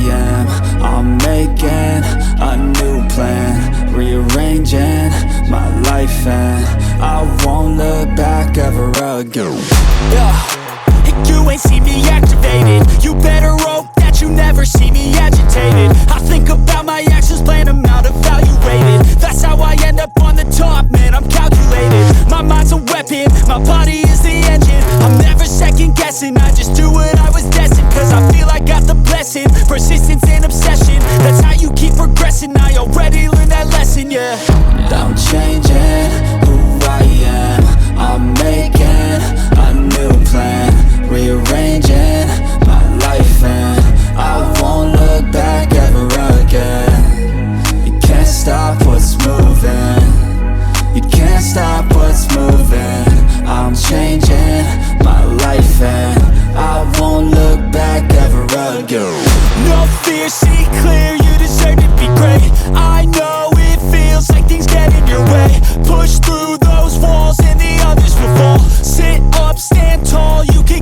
am. I'm making a new plan, rearranging my life, and I won't look back ever again. You ain't see me activated. You better hope that you never see me agitated. I think about my actions, plan them out, evaluated. That's how I end up on the top, man, I'm calculated. My mind's a weapon, my body is the engine. I'm never second guessing, I just do what I was destined. Cause I feel I got the blessing, persistence and obsession. That's how you keep progressing, I already learned that lesson, yeah. I'm changing who I am. I'm making a new plan, rearranging my life, and I won't look back ever again. You can't stop what's moving. You can't stop what's moving. I'm changing my life, and I won't look back ever again. No fear, see clear, you deserve to be great.